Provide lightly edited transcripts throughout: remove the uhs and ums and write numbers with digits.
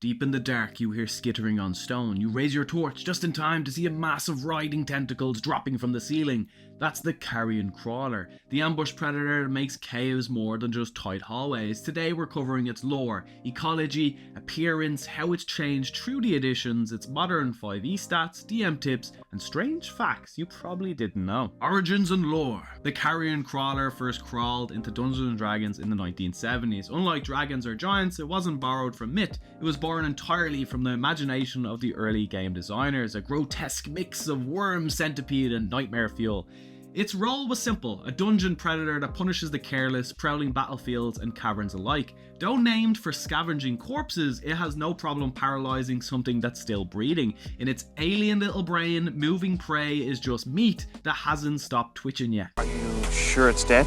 Deep in the dark, you hear skittering on stone. You raise your torch just in time to see a mass of writhing tentacles dropping from the ceiling. That's the Carrion Crawler, the ambush predator that makes caves more than just tight hallways. Today we're covering its lore, ecology, appearance, how it's changed through the additions, its modern 5e stats, DM tips, and strange facts you probably didn't know. Origins and lore. The Carrion Crawler first crawled into Dungeons & Dragons in the 1970s. Unlike dragons or giants, it wasn't borrowed from myth. It was born entirely from the imagination of the early game designers, a grotesque mix of worm, centipede, and nightmare fuel. Its role was simple, a dungeon predator that punishes the careless, prowling battlefields and caverns alike. Though named for scavenging corpses, it has no problem paralysing something that's still breathing. In its alien little brain, moving prey is just meat that hasn't stopped twitching yet. Are you sure it's dead?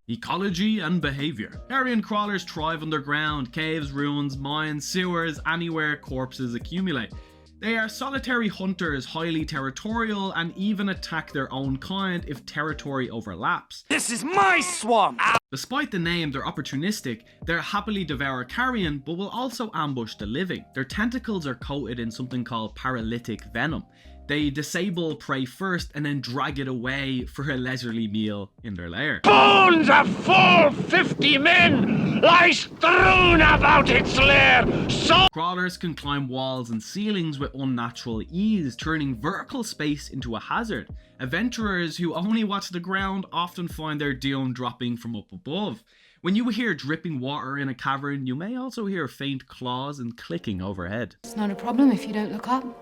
Ecology and behaviour. Carrion crawlers thrive underground, caves, ruins, mines, sewers, anywhere corpses accumulate. They are solitary hunters, highly territorial, and even attack their own kind if territory overlaps. This is my swamp! Despite the name, they're opportunistic. They'll happily devour carrion, but will also ambush the living. Their tentacles are coated in something called paralytic venom. They disable prey first and then drag it away for a leisurely meal in their lair. Bones of full 50 men lie strewn about its lair. So Crawlers can climb walls and ceilings with unnatural ease, turning vertical space into a hazard. Adventurers who only watch the ground often find their doom dropping from up above. When you hear dripping water in a cavern, you may also hear faint claws and clicking overhead. It's not a problem if you don't look up.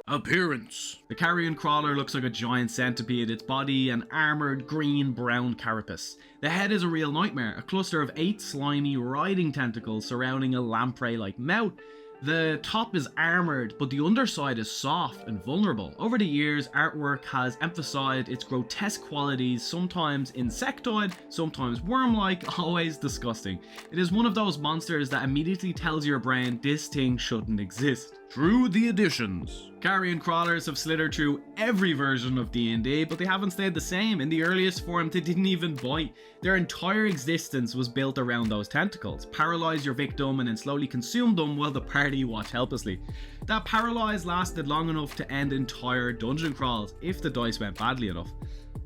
Appearance. The Carrion Crawler looks like a giant centipede, its body an armoured green-brown carapace. The head is a real nightmare, a cluster of 8 slimy, writhing tentacles surrounding a lamprey-like mouth. The top is armoured, but the underside is soft and vulnerable. Over the years, artwork has emphasised its grotesque qualities, sometimes insectoid, sometimes worm-like, always disgusting. It is one of those monsters that immediately tells your brain this thing shouldn't exist. Through the additions. Carrion crawlers have slithered through every version of D&D, but they haven't stayed the same. In the earliest form, they didn't even bite. Their entire existence was built around those tentacles. Paralyze your victim and then slowly consume them while the party watch helplessly. That paralyze lasted long enough to end entire dungeon crawls, if the dice went badly enough.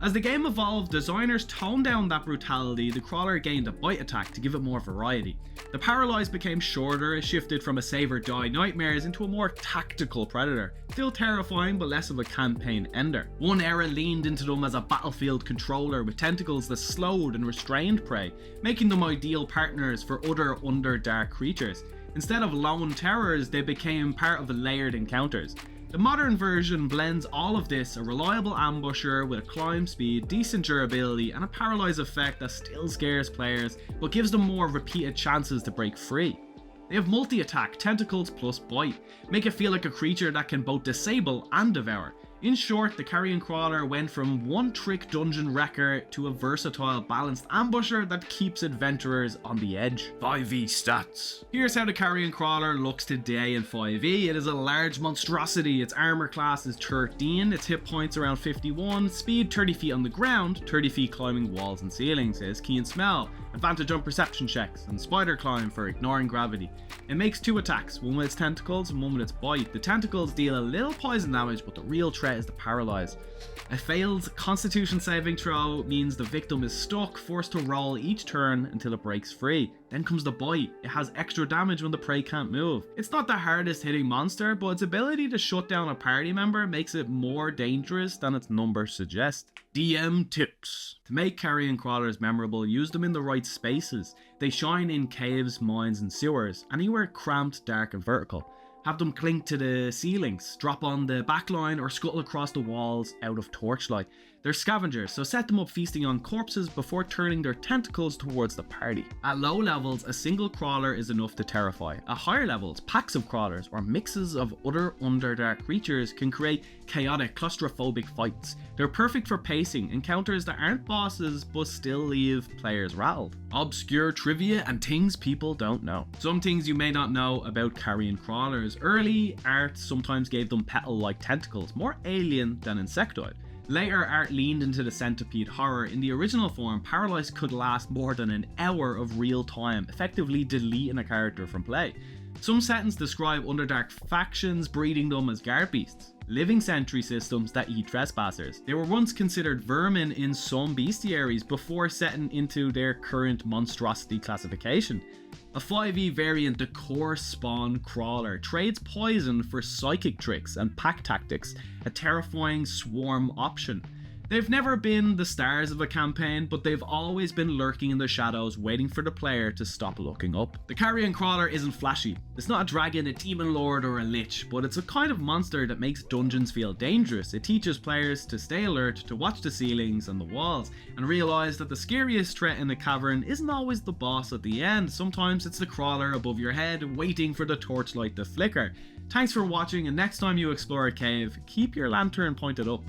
As the game evolved, designers toned down that brutality. The crawler gained a bite attack to give it more variety. The paralyze became shorter, it shifted from a save or die nightmares into a more tactical predator. Still terrifying, but less of a campaign ender. One era leaned into them as a battlefield controller with tentacles that slowed and restrained prey, making them ideal partners for other Underdark creatures. Instead of lone terrors, they became part of layered encounters. The modern version blends all of this, a reliable ambusher with a climb speed, decent durability, and a paralyze effect that still scares players, but gives them more repeated chances to break free. They have multi-attack, tentacles plus bite, make it feel like a creature that can both disable and devour. In short, the Carrion Crawler went from one-trick dungeon wrecker to a versatile, balanced ambusher that keeps adventurers on the edge. 5e stats. Here's how the Carrion Crawler looks today in 5e. It is a large monstrosity. Its armor class is 13, its hit points around 51, speed 30 feet on the ground, 30 feet climbing walls and ceilings. It has keen smell, advantage on perception checks, and spider climb for ignoring gravity. It makes 2 attacks, one with its tentacles and one with its bite. The tentacles deal a little poison damage, but the real threat is the paralyze. A failed constitution saving throw means the victim is stuck, forced to roll each turn until it breaks free. Then comes the bite. It has extra damage when the prey can't move. It's not the hardest hitting monster, but its ability to shut down a party member makes it more dangerous than its numbers suggest. DM tips. To make Carrion Crawlers memorable, use them in the right spaces. They shine in caves, mines and sewers, anywhere cramped, dark and vertical. Have them cling to the ceilings, drop on the backline or scuttle across the walls out of torchlight. They're scavengers, so set them up feasting on corpses before turning their tentacles towards the party. At low levels, a single crawler is enough to terrify. At higher levels, packs of crawlers or mixes of other Underdark creatures can create chaotic, claustrophobic fights. They're perfect for pacing, encounters that aren't bosses but still leave players rattled. Obscure trivia and things people don't know. Some things you may not know about Carrion Crawlers. Early art sometimes gave them petal-like tentacles, more alien than insectoid. Later art leaned into the centipede horror. In the original form, paralyze could last more than an hour of real time, effectively deleting a character from play. Some settings describe Underdark factions breeding them as guard beasts, living sentry systems that eat trespassers. They were once considered vermin in some bestiaries before setting into their current monstrosity classification. A 5e variant, the Core Spawn Crawler, trades poison for psychic tricks and pack tactics, a terrifying swarm option. They've never been the stars of a campaign, but they've always been lurking in the shadows, waiting for the player to stop looking up. The Carrion Crawler isn't flashy. It's not a dragon, a demon lord, or a lich, but it's a kind of monster that makes dungeons feel dangerous. It teaches players to stay alert, to watch the ceilings and the walls, and realise that the scariest threat in the cavern isn't always the boss at the end. Sometimes it's the crawler above your head, waiting for the torchlight to flicker. Thanks for watching, and next time you explore a cave, keep your lantern pointed up.